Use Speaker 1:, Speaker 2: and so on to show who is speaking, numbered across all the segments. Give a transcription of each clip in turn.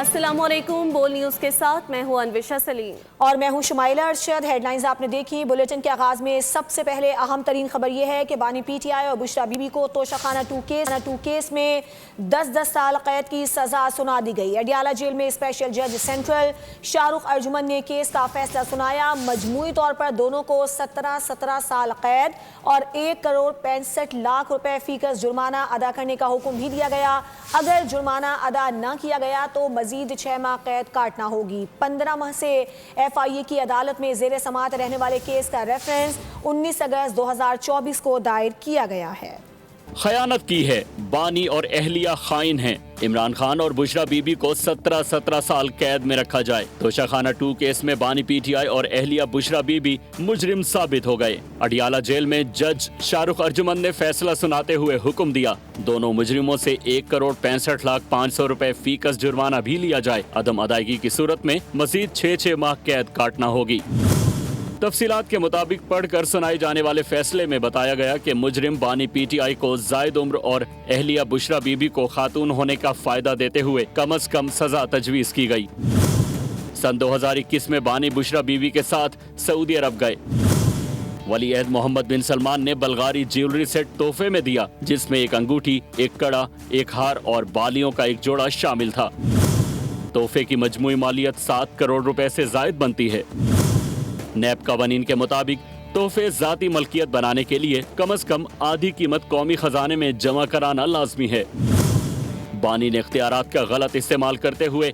Speaker 1: السلام علیکم، بول نیوز کے ساتھ میں ہوں انوشا سلیم
Speaker 2: اور میں ہوں شمائلہ ارشد۔ ہیڈ لائنز آپ نے دیکھی۔ بلیٹن کے آغاز میں سب سے پہلے اہم ترین خبر یہ ہے کہ بانی پی ٹی آئی اور بشرا بی بی کو توشہ خانہ 2 کیس میں 10 سال قید کی سزا سنا دی گئی۔ اڈیالہ جیل میں اسپیشل جج سینٹرل شاہ رخ ارجمن نے کیس کا فیصلہ سنایا۔ مجموعی طور پر دونوں کو 17 سال قید اور 1,65,00,000 روپے فیکس جرمانہ ادا کرنے کا حکم بھی دیا گیا۔ اگر جرمانہ ادا نہ کیا گیا تو مزید 6 ماہ قید کاٹنا ہوگی۔ 15 ماہ سے ایف آئی اے کی عدالت میں زیر سماعت رہنے والے کیس کا ریفرنس 19 اگست 2024 کو دائر کیا گیا ہے۔
Speaker 3: خیانت کی ہے، بانی اور اہلیہ خائن ہیں۔ عمران خان اور بشرا بی بی کو 17 سال قید میں رکھا جائے۔ توشہ خانہ 2 کیس میں بانی پی ٹی آئی اور اہلیہ بشرا بی بی مجرم ثابت ہو گئے۔ اڈیالہ جیل میں جج شاہ رخ ارجمن نے فیصلہ سناتے ہوئے حکم دیا دونوں مجرموں سے 1,65,05,000 روپے فیکس جرمانہ بھی لیا جائے۔ عدم ادائیگی کی صورت میں مزید 6 ماہ قید کاٹنا ہوگی۔ تفصیلات کے مطابق پڑھ کر سنائے جانے والے فیصلے میں بتایا گیا کہ مجرم بانی پی ٹی آئی کو زائد عمر اور اہلیہ بشرا بی بی کو خاتون ہونے کا فائدہ دیتے ہوئے کم از کم سزا تجویز کی گئی۔ سن 2021 میں بانی بشرا بی بی کے ساتھ سعودی عرب گئے۔ ولی عہد محمد بن سلمان نے بلغاری جیولری سیٹ تحفے میں دیا جس میں ایک انگوٹھی، ایک کڑا، ایک ہار اور بالیوں کا ایک جوڑا شامل تھا۔ تحفے کی مجموعی مالیت 7 کروڑ روپے سے زائد بنتی ہے۔ نیب قوانین کے مطابق تحفے ذاتی ملکیت بنانے کے لیے کم از کم آدھی قیمت قومی خزانے میں جمع کرانا لازمی ہے۔ بانی نے اختیارات کا غلط استعمال کرتے ہوئے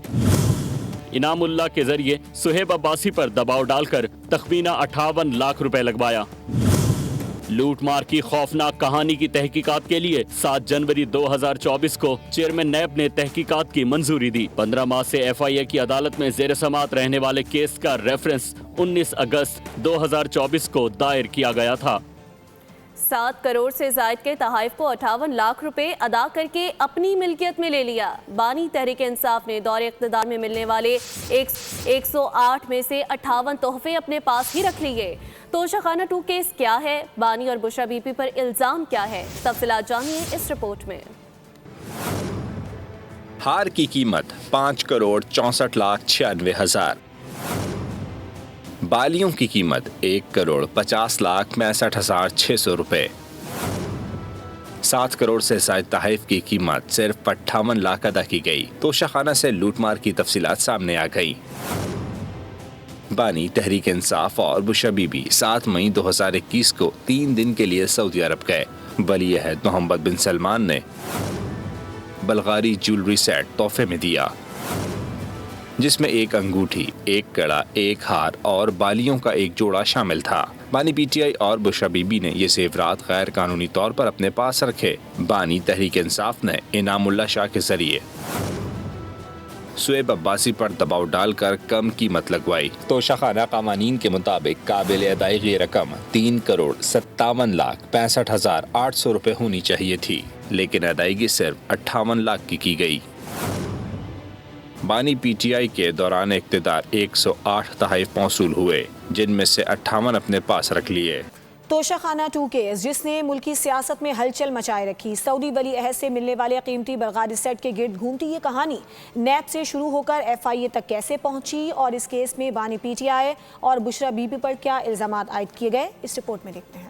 Speaker 3: انعام اللہ کے ذریعے سہیب عباسی پر دباؤ ڈال کر تخمینہ 58 لاکھ روپے لگوایا۔ لوٹ مار کی خوفناک کہانی کی تحقیقات کے لیے 7 جنوری 2024 کو چیئرمین نیب نے تحقیقات کی منظوری دی۔ 15 ماہ سے ایف آئی اے کی عدالت میں زیر سماعت رہنے والے کیس کا ریفرنس 19 اگست 2024 کو دائر کیا گیا تھا۔
Speaker 1: 7 کروڑ سے زائد کے تحائف کو 58 لاکھ روپے ادا کر کے اپنی ملکیت میں لے لیا۔ بانی تحریک انصاف نے دور اقتدار میں ملنے والے 108 میں سے 58 تحفے اپنے پاس ہی رکھ لیے۔ توشہ خانہ 2 کیس کیا ہے، بانی اور بشرا بی بی پر الزام کیا ہے، تفصیلات جانیے اس رپورٹ میں۔
Speaker 4: ہار کی قیمت 5,64,96,000، بالیوں کی قیمت 1,50,65,600 روپے، 7 کروڑ سے زائد تحائف کی قیمت صرف 58 لاکھ ادا کی گئی۔ توشہ خانہ سے لوٹ مار کی تفصیلات سامنے آ گئی۔ بانی تحریک انصاف اور بشرا بی بی 7 مئی 2021 کو 3 دن کے لیے سعودی عرب گئے۔ ولی عہد محمد بن سلمان نے بلغاری جیولری سیٹ تحفے میں دیا جس میں ایک انگوٹھی، ایک کڑا، ایک ہار اور بالیوں کا ایک جوڑا شامل تھا۔ بانی پی ٹی آئی اور بشرا بی بی نے یہ زیورات غیر قانونی طور پر اپنے پاس رکھے۔ بانی تحریک انصاف نے انعام اللہ شاہ کے ذریعے سہیب عباسی پر دباؤ ڈال کر کم قیمت لگوائی۔ توشہ خانہ قوانین کے مطابق قابل ادائیگی رقم 3,57,65,800 روپے ہونی چاہیے تھی، لیکن ادائیگی صرف 58 لاکھ کی گئی۔ بانی پی ٹی آئی کے دوران اقتدار 108 تحائف موصول ہوئے جن میں سے 58 اپنے پاس رکھ لیے۔
Speaker 2: توشہ خانہ 2 کیس جس نے ملکی سیاست میں ہلچل مچائے رکھی۔ سعودی ولی عہد سے ملنے والے قیمتی بلغاری سیٹ کے گرد گھومتی یہ کہانی نیب سے شروع ہو کر ایف آئی اے تک کیسے پہنچی اور اس کیس میں بانی پی ٹی آئی اور بشرا بی بی پر کیا الزامات عائد کیے گئے، اس رپورٹ میں دیکھتے ہیں۔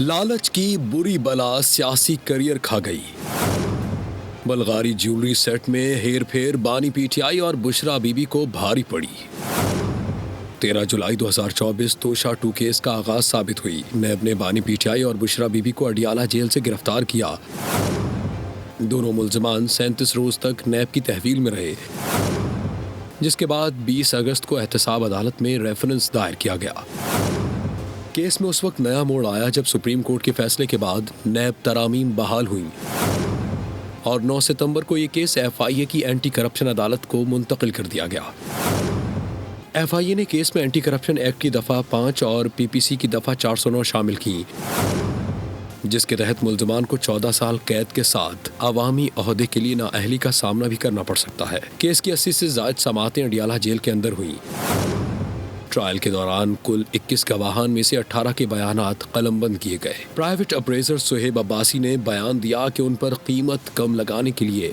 Speaker 5: لالچ کی بری بلا سیاسی کریئر کھا گئی۔ بلغاری جیولری سیٹ میں ہیر پھیر بانی پی ٹی آئی اور بشرا بی بی کو بھاری پڑی۔ 13 جولائی 2024 توشہ 2 کیس کا آغاز ثابت ہوئی۔ نیب نے بانی پی ٹی آئی اور بشرا بی بی کو اڈیالہ جیل سے گرفتار کیا۔ دونوں ملزمان 37 روز تک نیب کی تحویل میں رہے جس کے بعد 20 اگست کو احتساب عدالت میں ریفرنس دائر کیا گیا۔ کیس میں اس وقت نیا موڑ آیا جب سپریم کورٹ کے فیصلے کے بعد نیب ترامیم بحال ہوئیں اور 9 ستمبر کو یہ کیس ایف آئی اے کی اینٹی کرپشن عدالت کو منتقل کر دیا گیا۔ ایف آئی اے نے کیس میں اینٹی کرپشن ایکٹ کی دفعہ 5 اور پی پی سی کی دفعہ 409 شامل کی جس کے تحت ملزمان کو 14 سال قید کے ساتھ عوامی عہدے کے لیے نااہلی کا سامنا بھی کرنا پڑ سکتا ہے۔ کیس کی 80 سے زائد سماعتیں اڈیالہ جیل کے اندر ہوئیں۔ ٹرائل کے دوران کل 21 گواہان میں سے 18 کے بیانات قلم بند کیے گئے۔ پرائیویٹ اپریزر سہیب عباسی نے بیان دیا کہ ان پر قیمت کم لگانے کے لیے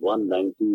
Speaker 6: 190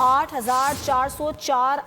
Speaker 2: 8,404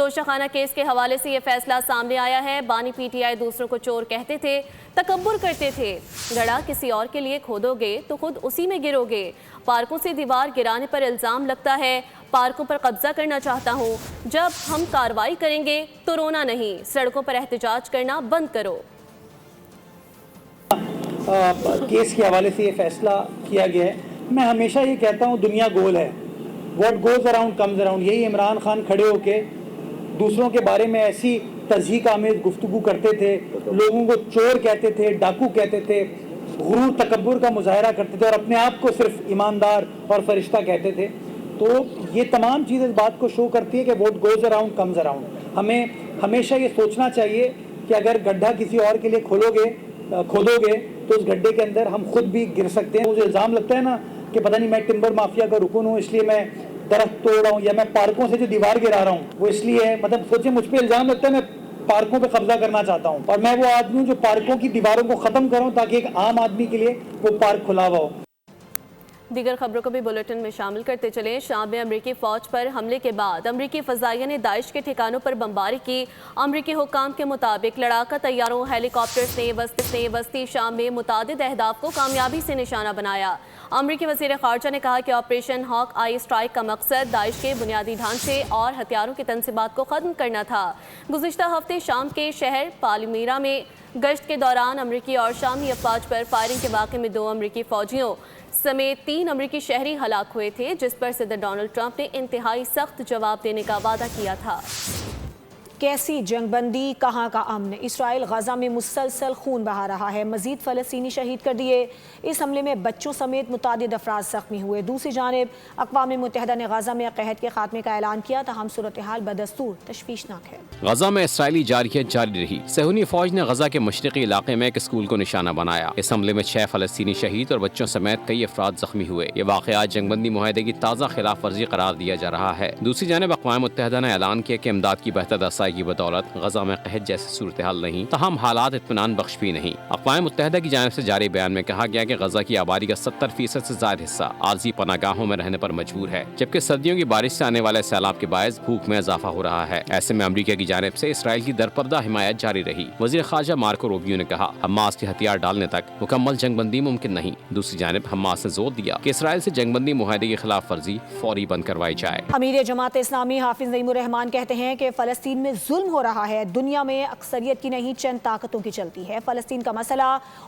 Speaker 1: توشہ کیس کے حوالے سے یہ فیصلہ سامنے آیا ہے۔ بانی پی ٹی آئی دوسروں کو چور کہتے تھے، تکبر کرتے تھے۔ گڑھا کسی اور کے لیے کھودو گے تو خود اسی میں گرو گے۔ پارکوں سے دیوار گرانے پر الزام لگتا ہے، پارکوں پر قبضہ کرنا چاہتا ہوں۔ جب ہم کارروائی کریں گے تو رونا نہیں، سڑکوں پر احتجاج کرنا بند کرو۔
Speaker 7: کیس کے حوالے سے یہ فیصلہ کیا گیا ہے۔ میں ہمیشہ یہ کہتا ہوں دنیا گول ہے، what goes around comes around. یہی عمران خان کھڑے ہو کے دوسروں کے بارے میں ایسی تضحیک آمیز گفتگو کرتے تھے، لوگوں کو چور کہتے تھے، ڈاکو کہتے تھے، غرور تکبر کا مظاہرہ کرتے تھے اور اپنے آپ کو صرف ایماندار اور فرشتہ کہتے تھے۔ تو یہ تمام چیزیں اس بات کو شو کرتی ہے کہ what goes around comes around. ہمیں ہمیشہ یہ سوچنا چاہیے کہ اگر گڈھا کسی اور کے لیے کھودو گے تو اس گڈھے کے اندر ہم خود بھی گر سکتے ہیں۔ مجھے الزام لگتا ہے نا کہ پتہ نہیں میں ٹمبر مافیا کا رکن ہوں اس لیے میں درخت توڑ رہا ہوں، یا میں پارکوں سے جو دیوار گرا رہا ہوں وہ اس لیے ہے، مطلب سوچیں مجھ پہ الزام لگتا ہے میں پارکوں پہ قبضہ کرنا چاہتا ہوں، اور میں وہ آدمی ہوں جو پارکوں کی دیواروں کو ختم کروں تاکہ ایک عام آدمی کے لیے وہ پارک کھلا ہوا ہو۔
Speaker 1: دیگر خبروں کو بھی بلیٹن میں شامل کرتے چلیں۔ شام میں امریکی فوج پر حملے کے بعد امریکی فضائیہ نے داعش کے ٹھکانوں پر بمباری کی۔ امریکی حکام کے مطابق لڑاکا طیاروں ہیلی کاپٹرز نے وسطی شام میں متعدد اہداف کو کامیابی سے نشانہ بنایا۔ امریکی وزیر خارجہ نے کہا کہ آپریشن ہاک آئی اسٹرائک کا مقصد داعش کے بنیادی ڈھانچے اور ہتھیاروں کی تنصیبات کو ختم کرنا تھا۔ گزشتہ ہفتے شام کے شہر پالمیرا میں گشت کے دوران امریکی اور شامی افواج پر فائرنگ کے واقعے میں 2 امریکی فوجیوں سمیت 3 امریکی شہری ہلاک ہوئے تھے، جس پر صدر ڈونلڈ ٹرمپ نے انتہائی سخت جواب دینے کا وعدہ کیا تھا۔
Speaker 2: کیسی جنگ بندی، کہاں کا امن؟ اسرائیل غزہ میں مسلسل خون بہا رہا ہے، مزید فلسطینی شہید کر دیے۔ اس حملے میں بچوں سمیت متعدد افراد زخمی ہوئے۔ دوسری جانب اقوام متحدہ نے غزہ میں قحط کے خاتمے کا اعلان کیا، تاہم صورتحال بدستور تشویشناک ہے۔
Speaker 8: غزہ میں اسرائیلی جارحیت جاری رہی۔ صہیونی فوج نے غزہ کے مشرقی علاقے میں ایک اسکول کو نشانہ بنایا۔ اس حملے میں 6 فلسطینی شہید اور بچوں سمیت کئی افراد زخمی ہوئے۔ یہ واقعات جنگ بندی معاہدے کی تازہ خلاف ورزی قرار دیا جا رہا ہے۔ دوسری جانب اقوام متحدہ نے اعلان کیا کہ امداد کی بہتر رسائی کی بدولت غزہ میں قحط جیسی صورتحال نہیں، تاہم حالات اطمینان بخش بھی نہیں۔ اقوام متحدہ کی جانب سے جاری بیان میں کہا گیا کہ غزہ کی آبادی کا 70% سے زائد حصہ عارضی پناہ گاہوں میں رہنے پر مجبور ہے، جبکہ سردیوں کی بارش سے آنے والے سیلاب کے باعث بھوک میں اضافہ ہو رہا ہے۔ ایسے میں امریکہ کی جانب سے اسرائیل کی درپردہ حمایت جاری رہی۔ وزیر خارجہ مارکو روبیو نے کہا حماس کے ہتھیار ڈالنے تک مکمل جنگ بندی ممکن نہیں۔ دوسری جانب حماس نے زور دیا کہ اسرائیل سے جنگ بندی معاہدے کی خلاف ورزی فوری بند کروائی جائے۔
Speaker 2: امیر جماعت اسلامی حافظ نعیم الرحمان کہتے ہیں کہ فلسطین میں ظلم ہو رہا ہے، دنیا میں اکثریت کی نہیں چند طاقتوں کی چلتی ہے۔ فلسطین کا مسئلہ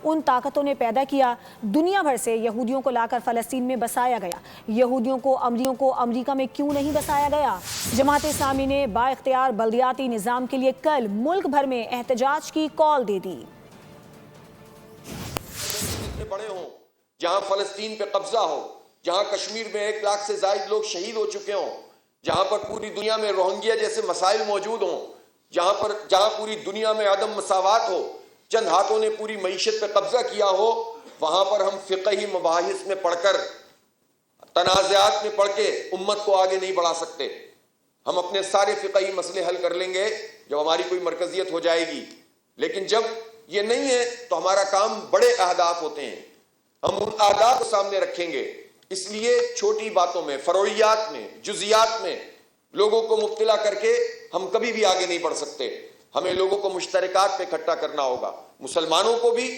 Speaker 2: ان طاقتوں نے پیدا کیا، دنیا بھر سے یہودیوں کو لا کر فلسطین میں بسایا گیا۔ یہودیوں کو امریکہ میں کیوں نہیں بسایا گیا؟ جماعت اسلامی نے با اختیار بلدیاتی نظام کے لیے کل ملک بھر میں احتجاج کی کال دے دی۔
Speaker 9: بڑے ہوں، جہاں فلسطین پہ قبضہ ہو، جہاں کشمیر میں 1 لاکھ سے زائد لوگ شہید ہو چکے ہوں، جہاں پر پوری دنیا میں روہنگیا جیسے مسائل موجود ہوں، جہاں پوری دنیا میں عدم مساوات ہو، چند ہاتھوں نے پوری معیشت پہ قبضہ کیا ہو، وہاں پر ہم فقہی مباحث میں پڑھ کر، تنازعات میں پڑھ کے امت کو آگے نہیں بڑھا سکتے۔ ہم اپنے سارے فقہی مسئلے حل کر لیں گے جب ہماری کوئی مرکزیت ہو جائے گی، لیکن جب یہ نہیں ہے تو ہمارا کام بڑے اہداف ہوتے ہیں، ہم ان اہداف کو سامنے رکھیں گے۔ اس لیے چھوٹی باتوں میں، فروعیات میں، جزیات میں لوگوں کو مبتلا کر کے ہم کبھی بھی آگے نہیں بڑھ سکتے۔ ہمیں لوگوں کو مشترکات پہ اکٹھا کرنا ہوگا، مسلمانوں کو بھی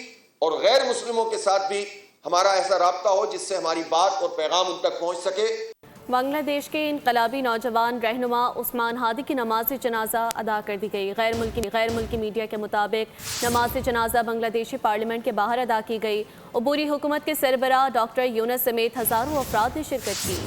Speaker 9: اور غیر مسلموں کے ساتھ بھی ہمارا ایسا رابطہ ہو جس سے ہماری بات اور پیغام ان تک پہنچ سکے۔
Speaker 1: بنگلہ دیش کے انقلابی نوجوان رہنما عثمان ہادی کی نماز جنازہ ادا کر دی گئی۔ غیر ملکی میڈیا کے مطابق نماز جنازہ بنگلہ دیشی پارلیمنٹ کے باہر ادا کی گئی۔ عبوری حکومت کے سربراہ ڈاکٹر یونس سمیت ہزاروں افراد نے شرکت کی۔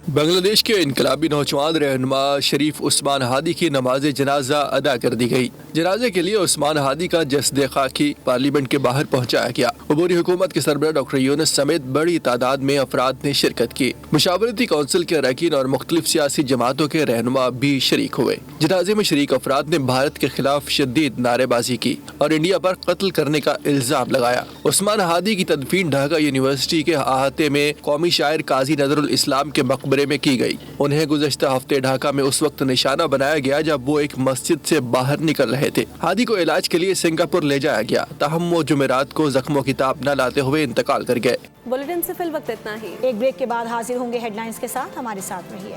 Speaker 5: بنگلہ دیش کے انقلابی نوجوان رہنما شریف عثمان ہادی کی نماز جنازہ ادا کر دی گئی۔ جنازے کے لیے عثمان ہادی کا جسد خاکی پارلیمنٹ کے باہر پہنچایا گیا۔ عبوری حکومت کے سربراہ ڈاکٹر یونس سمیت بڑی تعداد میں افراد نے شرکت کی۔ مشاورتی کونسل کے اراکین اور مختلف سیاسی جماعتوں کے رہنما بھی شریک ہوئے۔ جنازے میں شریک افراد نے بھارت کے خلاف شدید نعرے بازی کی اور انڈیا پر قتل کرنے کا الزام لگایا۔ عثمان ہادی کی تدفین ڈھاکہ یونیورسٹی کے احاطے میں قومی شاعر قاضی نظر الاسلام کے مقبرے میں کی گئی۔ انہیں گزشتہ ہفتے ڈھاکہ میں اس وقت نشانہ بنایا گیا جب وہ ایک مسجد سے باہر نکل رہے تھے۔ ہادی کو علاج کے لیے سنگاپور لے جایا گیا، تاہم وہ جمعرات کو زخموں کی تاب نہ لاتے ہوئے انتقال کر گئے۔
Speaker 1: بلیٹن سے فی الوقت اتنا ہی۔
Speaker 2: ایک بریک کے بعد حاضر ہوں گے ہیڈ لائنز کے ساتھ، ہمارے ساتھ رہیے۔